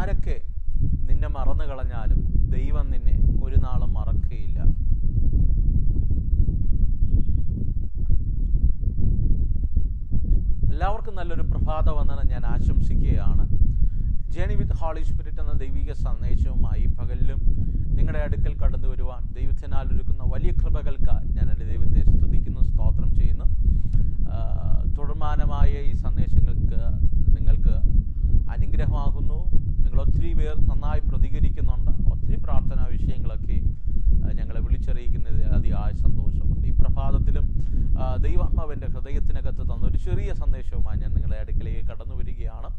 ആരൊക്കെ നിന്നെ മറന്നു കളഞ്ഞാലും ദൈവം നിന്നെ ഒരു നാളും മറക്കുകയില്ല. എല്ലാവർക്കും നല്ലൊരു പ്രഭാത വന്ദനം ഞാൻ ആശംസിക്കുകയാണ്. ജേണി വിത്ത് ഹോളി സ്പിരിറ്റ് എന്ന ദൈവിക സന്ദേശവുമായി പകലിലും നിങ്ങളുടെ അടുക്കൽ കടന്നു വരുവാൻ ദൈവത്തിനാൽ ഒരുക്കുന്ന വലിയ കൃപകൾക്കായി ഞാൻ എൻ്റെ ദൈവത്തെ സ്തുതിക്കുന്നു, സ്തോത്രം ചെയ്യുന്നു. തുടർമാനമായ ഈ സന്ദേശങ്ങൾക്ക് നിങ്ങൾക്ക് അനുഗ്രഹമാകുന്നു. നിങ്ങൾ ഒത്തിരി പേർ നന്നായി പ്രതികരിക്കുന്നുണ്ട്. ഒത്തിരി പ്രാർത്ഥനാ വിഷയങ്ങളൊക്കെ ഞങ്ങളെ വിളിച്ചറിയിക്കുന്നതിൽ അതിയായ സന്തോഷമുണ്ട്. ഈ പ്രഭാതത്തിലും ദൈവാത്മാവിൻ്റെ ഹൃദയത്തിനകത്ത് തന്ന ഒരു ചെറിയ സന്ദേശവുമായി ഞാൻ നിങ്ങളുടെ അടുക്കലേക്ക് കടന്നു വരികയാണ്.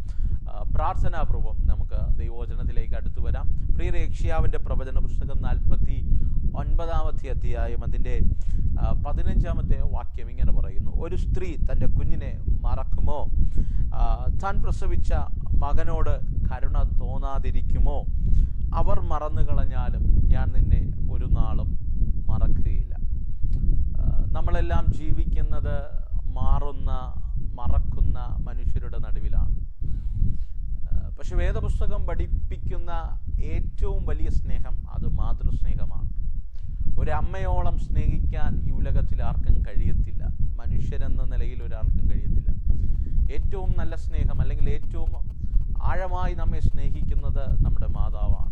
പ്രാർത്ഥനാപൂർവം നമുക്ക് ദൈവവചനത്തിലേക്ക് അടുത്തു വരാം. പ്രിയ യെശയ്യാവിൻ്റെ പ്രവചന പുസ്തകം 49-ാമത്തെ അധ്യായം അതിൻ്റെ 15-ാമത്തെ വാക്യം ഇങ്ങനെ പറയുന്നു: ഒരു സ്ത്രീ തൻ്റെ കുഞ്ഞിനെ മറക്കുമോ? താൻ പ്രസവിച്ച മകനോട് കരുണ തോന്നാതിരിക്കുമോ? അവർ മറന്നു കളഞ്ഞാലും ഞാൻ നിന്നെ ഒരു നാളും മറക്കുകയില്ല. നമ്മളെല്ലാം ജീവിക്കുന്നത് മറക്കുന്ന മനുഷ്യരുടെ നടുവിലാണ്. പക്ഷെ വേദപുസ്തകം പഠിപ്പിക്കുന്ന ഏറ്റവും വലിയ സ്നേഹം അത് മാതൃസ്നേഹമാണ്. ഒരമ്മയോളം സ്നേഹിക്കാൻ ഈ ഉലകത്തിൽ ആർക്കും കഴിയത്തില്ല. മനുഷ്യരെന്ന നിലയിൽ ഒരാൾക്കും കഴിയത്തില്ല. ഏറ്റവും നല്ല സ്നേഹം അല്ലെങ്കിൽ ഏറ്റവും ആഴമായി നമ്മെ സ്നേഹിക്കുന്നത് നമ്മുടെ മാതാവാണ്.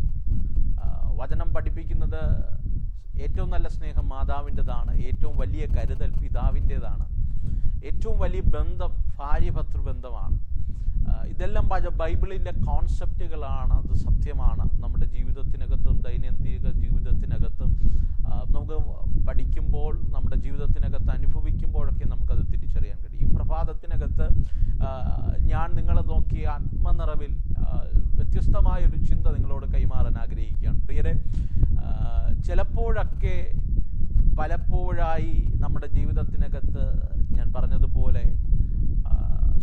വചനം പഠിപ്പിക്കുന്നത് ഏറ്റവും നല്ല സ്നേഹം മാതാവിൻ്റെതാണ്. ഏറ്റവും വലിയ കരുതൽ പിതാവിൻ്റെതാണ്. ഏറ്റവും വലിയ ബന്ധം ഭാര്യ-ഭർതൃബന്ധമാണ്. ഇതെല്ലാം ബൈബിളിൻ്റെ കോൺസെപ്റ്റുകളാണ്. അത് സത്യമാണ്. നമ്മുടെ ജീവിതത്തിനകത്തും ദൈനംദിന ജീവിതത്തിനകത്തും നമുക്ക് പഠിക്കുമ്പോൾ, നമ്മുടെ ജീവിതത്തിനകത്ത് അനുഭവിക്കുമ്പോഴൊക്കെ നമുക്കത് തിരിച്ചറിയാൻ കഴിയും. ഈ പ്രഭാതത്തിനകത്ത് ഞാൻ നിങ്ങളെ നോക്കി ആത്മനിറവിൽ വ്യത്യസ്തമായൊരു ചിന്ത നിങ്ങളോട് കൈമാറാൻ ആഗ്രഹിക്കുകയാണ്. പ്രിയരെ, ചിലപ്പോഴൊക്കെ പലപ്പോഴായി നമ്മുടെ ജീവിതത്തിനകത്ത് ഞാൻ പറഞ്ഞതുപോലെ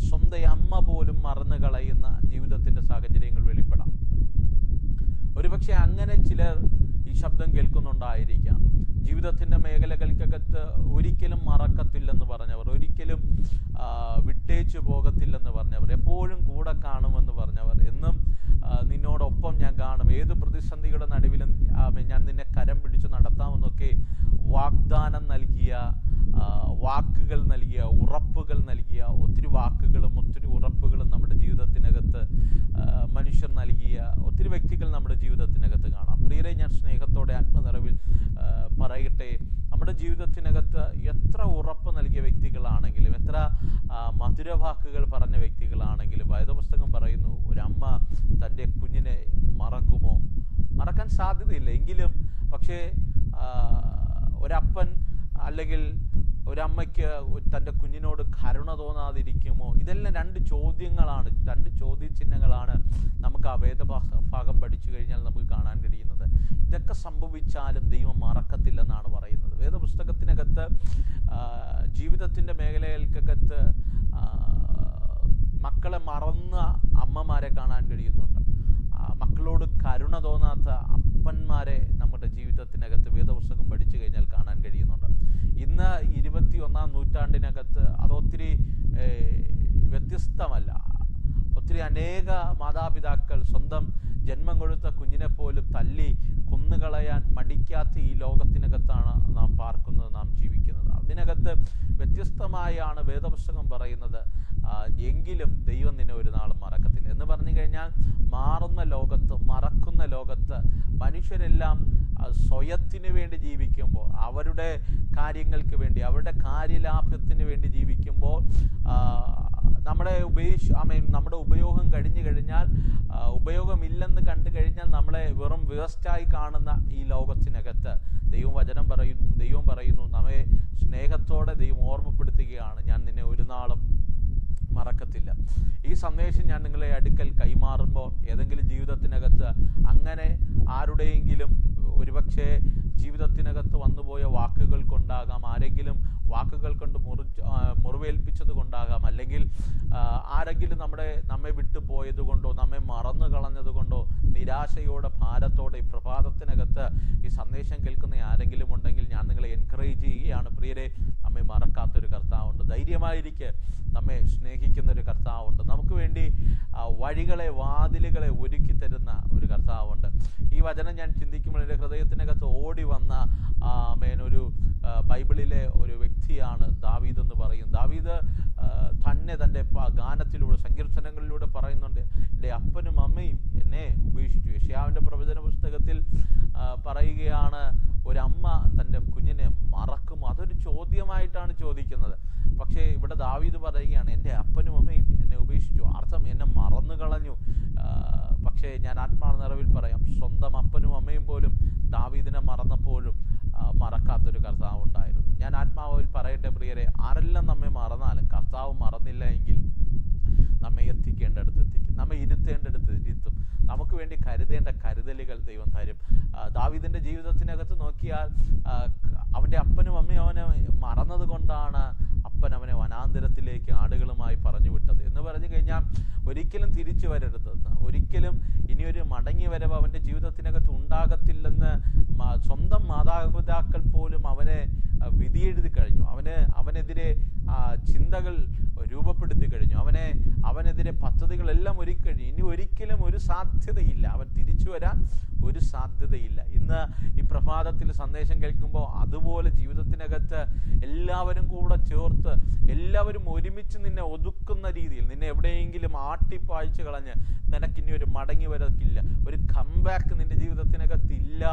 സ്വന്തം അമ്മ പോലും മറന്നു കളയുന്ന ജീവിതത്തിൻ്റെ സാഹചര്യങ്ങൾ വെളിപ്പെടാം. ഒരുപക്ഷെ അങ്ങനെ ചിലർ ഈ ശബ്ദം കേൾക്കുന്നുണ്ടായിരിക്കാം. ജീവിതത്തിൻ്റെ മേഖലകൾക്കകത്ത് ഒരിക്കലും മറക്കത്തില്ലെന്ന് പറഞ്ഞവർ, ഒരിക്കലും വിട്ടേച്ചു പോകത്തില്ലെന്ന് പറഞ്ഞവർ, എപ്പോഴും കൂടെ കാണുമെന്ന് പറഞ്ഞവർ, എന്നും നിന്നോടൊപ്പം ഞാൻ കാണും, ഏത് പ്രതിസന്ധിയുടെ നടുവിലും ഞാൻ നിന്നെ കരം പിടിച്ച് നടത്താമെന്നൊക്കെ വാഗ്ദാനം നൽകിയ, വാക്കുകൾ നൽകിയ, ഉറപ്പുകൾ നൽകിയ ഒത്തിരി വാക്കുകളും ഒത്തിരി ഉറപ്പുകളും നമ്മുടെ ജീവിതത്തിനകത്ത് മനുഷ്യർ നൽകിയ ഒത്തിരി വ്യക്തികൾ നമ്മുടെ ജീവിതത്തിനകത്ത് കാണാം. പ്രിയരെ, ഞാൻ സ്നേഹത്തോടെ ആത്മനിറവിൽ പറയട്ടെ, നമ്മുടെ ജീവിതത്തിനകത്ത് എത്ര ഉറപ്പ് നൽകിയ വ്യക്തികളാണെങ്കിലും, എത്ര മധുരവാക്കുകൾ പറഞ്ഞ വ്യക്തികളാണെങ്കിലും, വേദപുസ്തകം പറയുന്നു ഒരമ്മ തൻ്റെ കുഞ്ഞിനെ മറക്കുമോ? മറക്കാൻ സാധ്യതയില്ല. എങ്കിലും പക്ഷേ ഒരപ്പൻ അല്ലെങ്കിൽ ഒരമ്മയ്ക്ക് തൻ്റെ കുഞ്ഞിനോട് കരുണ തോന്നാതിരിക്കുമോ? ഇതെല്ലാം രണ്ട് ചോദ്യങ്ങളാണ്, രണ്ട് ചോദ്യചിഹ്നങ്ങളാണ് നമുക്ക് ആ വേദഭാഗം പഠിച്ചു കഴിഞ്ഞാൽ നമുക്ക് കാണാൻ കഴിയുന്നത്. ഇതൊക്കെ സംഭവിച്ചാലും ദൈവം മറക്കത്തില്ലെന്നാണ് പറയുന്നത്. വേദപുസ്തകത്തിനകത്ത് ജീവിതത്തിൻ്റെ മേഖലകൾക്കകത്ത് മക്കളെ മറന്ന അമ്മമാരെ കാണാൻ കഴിയുന്നുണ്ട്. മക്കളോട് കരുണ തോന്നാത്ത അപ്പന്മാരെ നമ്മുടെ ജീവിതത്തിനകത്ത് വേദപുസ്തകം പഠിച്ചു കഴിഞ്ഞാൽ കാണാൻ കഴിയുന്നുണ്ട്. ഇന്ന് 21-ാം നൂറ്റാണ്ടിനകത്ത് അതൊത്തിരി വ്യത്യസ്തമല്ല. ഒത്തിരി അനേക മാതാപിതാക്കൾ സ്വന്തം ജന്മം കൊടുത്ത കുഞ്ഞിനെ പോലും തല്ലി കൊന്നുകളയാൻ മടിക്കാത്ത ഈ ലോകത്തിനകത്താണ് നാം പാർക്കുന്നത്, നാം ജീവിക്കുന്നത്. അതിനകത്ത് വ്യത്യസ്തമായാണ് വേദപുസ്തകം പറയുന്നത്, എങ്കിലും ദൈവം നിന്നെ ഒരു നാളും മറക്കത്തില്ല എന്ന് പറഞ്ഞു കഴിഞ്ഞാൽ, മാറുന്ന ലോകത്ത്, മറക്കുന്ന ലോകത്ത് മനുഷ്യരെല്ലാം സ്വയത്തിന് വേണ്ടി ജീവിക്കുമ്പോൾ, അവരുടെ കാര്യങ്ങൾക്ക് വേണ്ടി, അവരുടെ കാര്യലാഭത്തിന് വേണ്ടി ജീവിക്കുമ്പോൾ, നമ്മുടെ ഉപയോഗം കഴിഞ്ഞു കഴിഞ്ഞാൽ, ഉപയോഗമില്ലെന്ന് കണ്ടു കഴിഞ്ഞാൽ നമ്മളെ വെറും വേസ്റ്റായി കാണുന്ന ഈ ലോകത്തിനകത്ത് ദൈവം പറയുന്നു നമ്മെ സ്നേഹത്തോടെ ദൈവം ഓർമ്മപ്പെടുത്തുകയാണ്, ഞാൻ നിന്നെ ഒരു നാളും മറക്കത്തില്ല. ഈ സന്ദേശം ഞാൻ നിങ്ങളെ അടുക്കൽ കൈമാറുമ്പോൾ ഏതെങ്കിലും ജീവിതത്തിനകത്ത് അങ്ങനെ ആരുടെയെങ്കിലും ഒരുപക്ഷെ ജീവിതത്തിനകത്ത് വന്നുപോയ വാക്കുകൾ കൊണ്ടാകാം, ആരെങ്കിലും വാക്കുകൾ കൊണ്ട് മുറിവേൽപ്പിച്ചത് കൊണ്ടാകാം, അല്ലെങ്കിൽ ആരെങ്കിലും നമ്മെ വിട്ടു പോയത് കൊണ്ടോ, നമ്മെ മറന്നു കളഞ്ഞത് കൊണ്ടോ, നിരാശയോടെ ഭാരത്തോടെ ഈ പ്രഭാതത്തിനകത്ത് ഈ സന്ദേശം കേൾക്കുന്ന ആരെങ്കിലും ഉണ്ടെങ്കിൽ ഞാൻ നിങ്ങളെ എൻകറേജ് ചെയ്യുകയാണ്. പ്രിയരെ, നമ്മെ മറക്കാത്തൊരു കർത്താവുണ്ട്. ധൈര്യമായിരിക്കെ, നമ്മെ സ്നേഹിക്കുന്നൊരു കർത്താവുണ്ട്. നമുക്ക് വേണ്ടി വഴികളെ, വാതിലുകളെ ഒരുക്കി തരുന്ന വചനം ഞാൻ ചിന്തിക്കുമ്പോൾ എൻ്റെ ഹൃദയത്തിനകത്ത് ഓടി വന്ന ഒരു ബൈബിളിലെ ഒരു വ്യക്തിയാണ് ദാവീദ് എന്ന് പറയും. ദാവീദ് തന്നെ തൻ്റെ ഗാനത്തിലൂടെ, സങ്കീർത്തനങ്ങളിലൂടെ പറയുന്നുണ്ട്, എൻ്റെ അപ്പനും അമ്മയും എന്നെ ഉപേക്ഷിച്ചു. യെശയ്യാവിൻ്റെ പ്രവചന പുസ്തകത്തിൽ പറയുകയാണ്, ഒരമ്മ തൻ്റെ കുഞ്ഞിനെ മറക്കുമോ? അതൊരു ചോദ്യമായിട്ടാണ് ചോദിക്കുന്നത്. പക്ഷേ ഇവിടെ ദാവീദ് പറയുകയാണ്, എൻ്റെ അപ്പനും അമ്മയും എന്നെ ഉപേക്ഷിച്ചു, അർത്ഥം എന്നെ മറന്നു കളഞ്ഞു. പക്ഷേ ഞാൻ ആത്മാനിറവിൽ പറയാം, സ്വന്തം അപ്പനും അമ്മയും പോലും ദാവീദിനെ മറന്നപ്പോഴും മറക്കാത്തൊരു കർത്താവ് ഉണ്ടായിരുന്നു. ഞാൻ ആത്മാവിൽ പറയട്ടെ പ്രിയരെ, ആരെല്ലാം നമ്മെ മറന്നാലും കർത്താവ് മറന്നില്ല എങ്കിൽ നമ്മെ എത്തിക്കേണ്ടടുത്ത് എത്തിക്കും, നമ്മെ ഇരുത്തേണ്ടടുത്ത് ഇരുത്തും, നമുക്ക് വേണ്ടി കരുതേണ്ട കരുതലുകൾ ദൈവം തരും. ദാവീദിൻ്റെ ജീവിതത്തിനകത്ത് നോക്കിയാൽ അവൻ്റെ അപ്പനും അമ്മയും അവനെ മറന്നത് കൊണ്ടാണ് അപ്പൻ അവനെ വനാന്തരത്തിലേക്ക് ആടുകളുമായി പറഞ്ഞു വിട്ടത്. എന്ന് പറഞ്ഞു കഴിഞ്ഞാൽ ഒരിക്കലും തിരിച്ചു വരരുതെന്ന്, ഒരിക്കലും ഇനിയൊരു മടങ്ങി വരവ് അവൻ്റെ ജീവിതത്തിനകത്ത് ഉണ്ടാകത്തില്ലെന്ന് സ്വന്തം മാതാപിതാക്കൾ പോലും അവനെ വിധിയെഴുതി കഴിഞ്ഞു. അവനെതിരെ ചിന്തകൾ രൂപപ്പെടുത്തി കഴിഞ്ഞു. അവനെതിരെ പദ്ധതികളെല്ലാം ഒരുക്കി കഴിഞ്ഞു. ഇനി ഒരിക്കലും ഒരു സാധ്യതയില്ല, അവൻ തിരിച്ചു വരാൻ ഒരു സാധ്യതയില്ല. ഇന്ന് ഈ പ്രഭാതത്തിൽ സന്ദേശം കേൾക്കുമ്പോൾ അതുപോലെ ജീവിതത്തിനകത്ത് എല്ലാവരും കൂടെ ചേർത്ത്, എല്ലാവരും ഒരുമിച്ച് നിന്നെ ഒതുക്കുന്ന രീതിയിൽ, നിന്നെ എവിടെയെങ്കിലും ആട്ടിപ്പായിച്ച് കളഞ്ഞ് നിനക്കിനി ഒരു മടങ്ങി വരക്കില്ല, ഒരു കംബാക്ക് നിന്റെ ജീവിതത്തിനകത്ത് ഇല്ല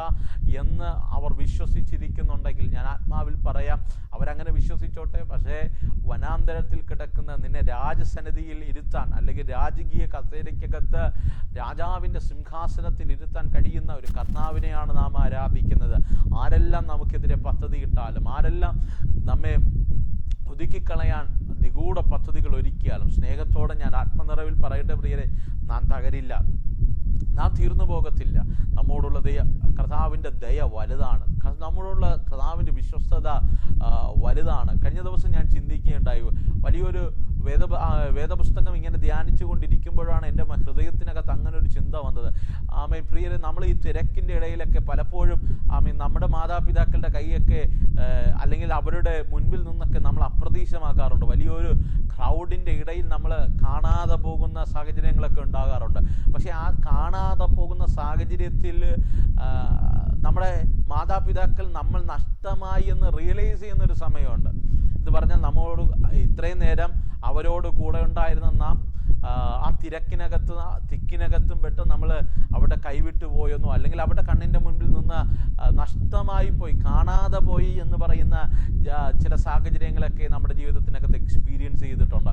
എന്ന് അവർ വിശ്വസിച്ചിരിക്കുന്നുണ്ടെങ്കിൽ ഞാൻ ആത്മാവിൽ പറയാം, അവരങ്ങനെ വിശ്വസിച്ചോട്ടെ. പക്ഷേ വനാന്തരത്തിൽ കിടക്കുന്ന നിന്നെ രാജസന്നിധിയിൽ ഇരുത്താൻ, അല്ലെങ്കിൽ രാജകീയ കസേരയ്ക്കകത്ത് രാജാവിൻ്റെ സിംഹാസനത്തിൽ ഇരുത്താൻ കഴിയുന്ന ഒരു കർത്താവിനെയാണ് നാം ആരാധിക്കുന്നത്. ആരെല്ലാം നമുക്കെതിരെ പദ്ധതി ഇട്ടാലും, ആരെല്ലാം നമ്മെ ഒതുക്കിക്കളയാൻ നിഗൂഢ പദ്ധതികൾ ഒരുക്കിയാലും, സ്നേഹത്തോടെ ഞാൻ ആത്മനിറവിൽ പറയട്ടെ പ്രിയരെ, നാം തകരില്ല, നാം തീർന്നു പോകത്തില്ല. നമ്മോടുള്ള കർത്താവിൻ്റെ ദയ വലുതാണ്, നമ്മോടുള്ള കർത്താവിൻ്റെ വിശ്വസ്തത വലുതാണ്. കഴിഞ്ഞ ദിവസം ഞാൻ ചിന്തിക്കുകയുണ്ടായി, വലിയൊരു വേദപുസ്തകം ഇങ്ങനെ ധ്യാനിച്ചു കൊണ്ടിരിക്കുമ്പോഴാണ് എൻ്റെ ഹൃദയത്തിനകത്ത് അങ്ങനെ ഒരു ചിന്ത വന്നത്. പ്രിയരെ, നമ്മൾ ഈ തിരക്കിൻ്റെ ഇടയിലൊക്കെ പലപ്പോഴും നമ്മുടെ മാതാപിതാക്കളുടെ കൈയൊക്കെ അല്ലെങ്കിൽ അവരുടെ മുൻപിൽ നിന്നൊക്കെ നമ്മൾ അപ്രതീക്ഷിതമാക്കാറുണ്ട്. വലിയൊരു ക്രൗഡിൻ്റെ ഇടയിൽ നമ്മൾ കാണാതെ പോകുന്ന സാഹചര്യങ്ങളൊക്കെ ഉണ്ടാകാറുണ്ട്. പക്ഷേ ആ കാണാതെ പോകുന്ന സാഹചര്യത്തിൽ നമ്മുടെ മാതാപിതാക്കൾ നമ്മൾ നഷ്ടമായി എന്ന് റിയലൈസ് ചെയ്യുന്നൊരു സമയമുണ്ട്. ഇത് പറഞ്ഞാൽ നമ്മളോട് ഇത്രയും നേരം അവരോട് കൂടെ ഉണ്ടായിരുന്ന നാം ആ തിക്കിനകത്തും പെട്ട് നമ്മൾ അവിടെ കൈവിട്ടു പോയെന്നോ, അല്ലെങ്കിൽ അവിടെ കണ്ണിൻ്റെ മുൻപിൽ നിന്ന് നഷ്ടമായി പോയി, കാണാതെ പോയി എന്ന് പറയുന്ന ചില സാഹചര്യങ്ങളൊക്കെ നമ്മുടെ ജീവിതത്തിനകത്ത് എക്സ്പീരിയൻസ് ചെയ്തിട്ടുണ്ട്.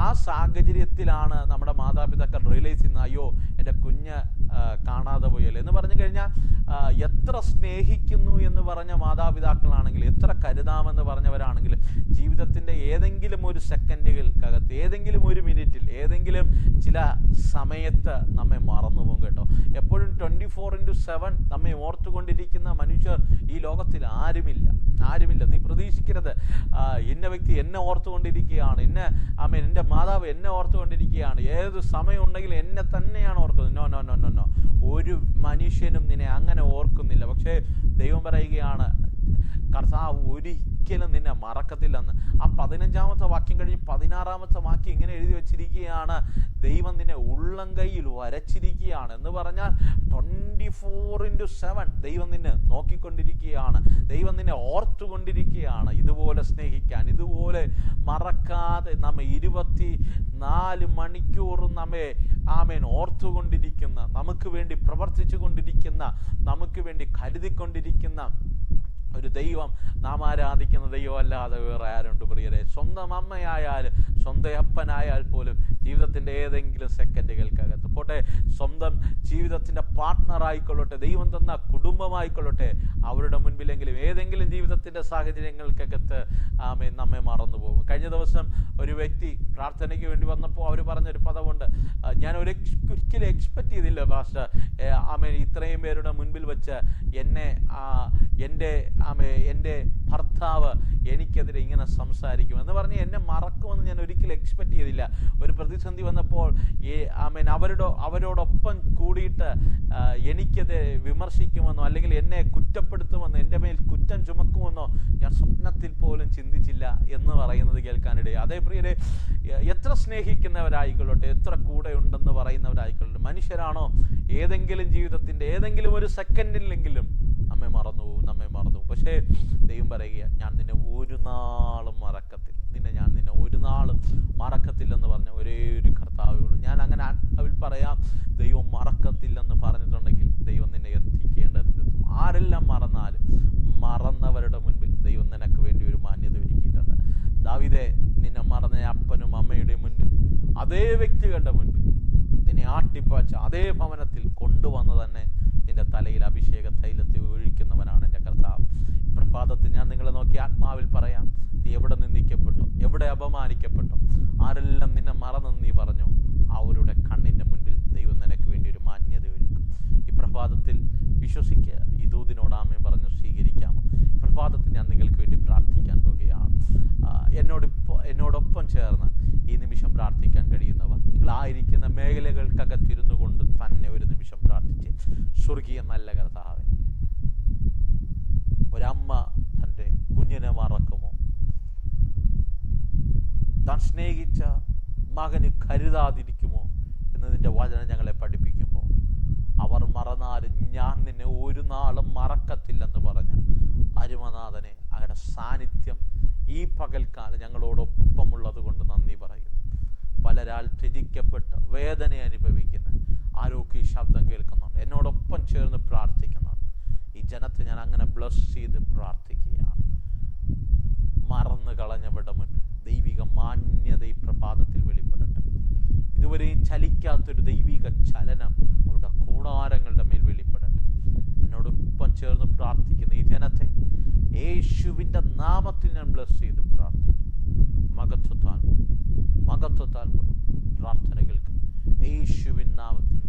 ആ സാഹചര്യത്തിലാണ് നമ്മുടെ മാതാപിതാക്കൾ റിയലൈസ് ചെയ്യുന്നത്, അയ്യോ എൻ്റെ കുഞ്ഞ് കാണാതെ പോയല്ലേ എന്ന് പറഞ്ഞു കഴിഞ്ഞാൽ, എത്ര സ്നേഹിക്കുന്നു എന്ന് പറഞ്ഞ മാതാപിതാക്കളാണെങ്കിൽ, എത്ര കരുതാമെന്ന് പറഞ്ഞവരാണെങ്കിൽ, ജീവിതത്തിൻ്റെ ഏതെങ്കിലും ഒരു സെക്കൻഡുകൾക്കകത്ത്, ഏതെങ്കിലും ഒരു മിനിറ്റിൽ, ഏതെങ്കിലും ചില സമയത്ത് നമ്മെ മറന്നു പോകും കേട്ടോ. എപ്പോഴും 24/7 നമ്മെ ഓർത്തുകൊണ്ടിരിക്കുന്ന മനുഷ്യർ ഈ ലോകത്തിൽ ആരുമില്ല. നീ പ്രതീക്ഷിക്കരുത് ഇന്ന വ്യക്തി എന്നെ ഓർത്തുകൊണ്ടിരിക്കുകയാണ്, എൻ്റെ മാതാവ് എന്നെ ഓർത്തുകൊണ്ടിരിക്കുകയാണ്, ഏത് സമയം ഉണ്ടെങ്കിലും എന്നെ തന്നെയാണ് ഓർക്കുന്നത്. നോ, ഒരു മനുഷ്യനും നിന്നെ അങ്ങനെ ഓർക്കുന്നില്ല. പക്ഷേ ദൈവം പറയുകയാണ്, കർത്താവ് ഒരിക്കലും നിന്നെ മറക്കത്തില്ലെന്ന്. ആ 15-ാമത്തെ വാക്യം കഴിഞ്ഞ് 16-ാമത്തെ വാക്യം ഇങ്ങനെ എഴുതി വച്ചിരിക്കുകയാണ്, ദൈവം നിന്നെ ഉള്ളം കൈയിൽ വരച്ചിരിക്കുകയാണ് എന്ന് പറഞ്ഞാൽ 24/7 ദൈവം നിന്നെ നോക്കിക്കൊണ്ടിരിക്കുകയാണ്, ദൈവം നിന്നെ ഓർത്തുകൊണ്ടിരിക്കുകയാണ്. ഇതുപോലെ സ്നേഹിക്കാൻ, ഇതുപോലെ മറക്കാതെ നമ്മെ 24 മണിക്കൂറും നമ്മെ ഓർത്തുകൊണ്ടിരിക്കുന്ന, നമുക്ക് വേണ്ടി പ്രവർത്തിച്ചു കൊണ്ടിരിക്കുന്ന, നമുക്ക് വേണ്ടി കരുതിക്കൊണ്ടിരിക്കുന്ന ഒരു ദൈവം നാം ആരാധിക്കുന്ന ദൈവമല്ലാതെ വേറെ ആരുണ്ട് പ്രിയരെ? സ്വന്തം അമ്മയായാലും സ്വന്തം അപ്പനായാൽ പോലും ജീവിതത്തിൻ്റെ ഏതെങ്കിലും സെക്കൻഡുകൾക്കകത്ത് പോട്ടെ, സ്വന്തം ജീവിതത്തിൻ്റെ പാർട്ട്ണറായിക്കൊള്ളട്ടെ, ദൈവം തന്ന കുടുംബമായിക്കൊള്ളട്ടെ, അവരുടെ മുൻപിലെങ്കിലും ഏതെങ്കിലും ജീവിതത്തിൻ്റെ സാഹചര്യങ്ങൾക്കകത്ത് നമ്മെ മറന്നു പോകും. കഴിഞ്ഞ ദിവസം ഒരു വ്യക്തി പ്രാർത്ഥനയ്ക്ക് വേണ്ടി വന്നപ്പോൾ അവർ പറഞ്ഞൊരു പദമുണ്ട്, ഞാൻ ഒരിക്കലും എക്സ്പെക്റ്റ് ചെയ്തില്ല പാസ്റ്റർ, ഇത്രയും പേരുടെ മുൻപിൽ വെച്ച് എൻ്റെ ഭർത്താവ് എനിക്കെതിരെ ഇങ്ങനെ സംസാരിക്കും എന്ന് പറഞ്ഞ് എന്നെ മറക്കുമെന്ന് ഞാൻ ഒരിക്കലും എക്സ്പെക്റ്റ് ചെയ്തില്ല. ഒരു പ്രതിസന്ധി വന്നപ്പോൾ അവരോടൊപ്പം കൂടിയിട്ട് എനിക്കെതിരെ വിമർശിക്കുമെന്നോ അല്ലെങ്കിൽ എന്നെ കുറ്റപ്പെടുത്തുമെന്നോ എൻ്റെ മേൽ കുറ്റം ചുമക്കുമെന്നോ ഞാൻ സ്വപ്നത്തിൽ പോലും ചിന്തിച്ചില്ല എന്ന് പറയുന്നത് കേൾക്കാനിടയായി. അതേ പ്രിയരെ, എത്ര സ്നേഹിക്കുന്നവരായിക്കൊള്ളട്ടെ, എത്ര കൂടെ ഉണ്ടെന്ന് പറയുന്നവരായിക്കൊള്ളട്ടെ, മനുഷ്യരാണോ ഏതെങ്കിലും ജീവിതത്തിൻ്റെ ഏതെങ്കിലും ഒരു സെക്കൻഡിലെങ്കിലും നമ്മെ മറന്നു പോകും. പക്ഷേ ദൈവം പറയുക, ഞാൻ നിന്നെ ഒരു നാളും മറക്കത്തില്ല, ഞാൻ നിന്നെ ഒരു നാളും മറക്കത്തില്ലെന്ന് പറഞ്ഞ ഒരേ ഒരു കർത്താവേ ഉള്ളൂ. ഞാൻ അങ്ങനെ ആത്മാവിൽ പറയാം, ദൈവം മറക്കത്തില്ലെന്ന് പറഞ്ഞിട്ടുണ്ടെങ്കിൽ ദൈവം നിന്നെ എത്തിക്കേണ്ടതെത്തും. ആരെല്ലാം മറന്നാലും മറന്നവരുടെ മുൻപിൽ ദൈവം നിനക്ക് വേണ്ടി ഒരു മാന്യത ഒരുക്കിയിട്ടുണ്ട്. ദാവീദേ, നിന്നെ മറന്ന അപ്പനും അമ്മയുടെയും മുൻപിൽ, അതേ വ്യക്തികളുടെ മുൻപിൽ നിന്നെ ആട്ടിപ്പാച്ച അതേ ഭവനത്തിൽ കൊണ്ടുവന്ന് തന്നെ നിന്റെ തലയിൽ അഭിഷേക തൈലത്തെ ഒഴിക്കുന്നവനാണ് എൻ്റെ കർത്താവ്. പ്രഭാതത്തിൽ ഞാൻ നിങ്ങളെ നോക്കി ആത്മാവിൽ പറയാം, നീ എവിടെ നിന്ദിക്കപ്പെട്ടോ, എവിടെ അപമാനിക്കപ്പെട്ടോ, ആരെല്ലാം നിന്നെ മറന്നെന്ന് നീ പറഞ്ഞോ, അവരുടെ കണ്ണിൻ്റെ മുൻപിൽ ദൈവം നിനക്ക് വേണ്ടി ഒരു മാന്യത ഒരുക്കും. ഈ പ്രഭാതത്തിൽ വിശ്വസിക്കുക, ഈ ദൂതിനോട് ആമേൻ പറഞ്ഞു സ്വീകരിക്കാമോ? പ്രഭാതത്തിൽ ഞാൻ നിങ്ങൾക്ക് വേണ്ടി പ്രാർത്ഥിക്കാൻ പോകുകയാണ്. എന്നോടൊപ്പം ചേർന്ന് ഈ നിമിഷം പ്രാർത്ഥിക്കാൻ കഴിയുന്നവർ, നിങ്ങളായിരിക്കുന്ന മേഖലകൾക്കകത്തിരുന്നു കൊണ്ട് തന്നെ ഒരു നിമിഷം പ്രാർത്ഥിച്ച്, സ്വർഗീയ നല്ല കർത്താവേ, ഒരമ്മ തൻ്റെ കുഞ്ഞിനെ മറക്കുമോ? താൻ സ്നേഹിച്ച മകന് കരുതാതിരിക്കുമോ എന്നതിൻ്റെ വചനം ഞങ്ങളെ പഠിപ്പിക്കുമ്പോൾ, അവർ മറന്നാലും ഞാൻ നിന്നെ ഒരു നാളും മറക്കത്തില്ലെന്ന് പറഞ്ഞ അരുമനാഥനെ, അവരുടെ സാന്നിധ്യം ഈ പകൽക്കാലം ഞങ്ങളോടൊപ്പമുള്ളത് കൊണ്ട് നന്ദി പറയുന്നു. പലരാൽ ത്യജിക്കപ്പെട്ട് വേദന അനുഭവിക്കുന്ന ആരോഗ്യ ശബ്ദം കേൾക്കുന്നുണ്ട്, എന്നോടൊപ്പം ചേർന്ന് പ്രാർത്ഥിക്കുന്നുണ്ട്. ഈ ജനത്തെ ഞാൻ അങ്ങനെ ബ്ലസ് ചെയ്ത് പ്രാർത്ഥിക്കുകയാണ്. മറന്നു കളഞ്ഞവരുടെ മുന്നിൽ ദൈവിക മാന്യത ഈ പ്രഭാതത്തിൽ വെളിപ്പെടട്ടെ. ഇതുവരെയും ചലിക്കാത്തൊരു ദൈവിക ചലനം അവരുടെ കൂടാരങ്ങളുടെ മേൽ വെളിപ്പെടട്ടെ. എന്നോടൊപ്പം ചേർന്ന് പ്രാർത്ഥിക്കുന്ന ഈ ജനത്തെ യേശുവിൻ്റെ നാമത്തിൽ ഞാൻ ബ്ലസ് ചെയ്ത് പ്രാർത്ഥിക്കും. മഹത്വത്താൽ പ്രാർത്ഥന കേൾക്കും യേശുവിൻ നാമത്തിൽ.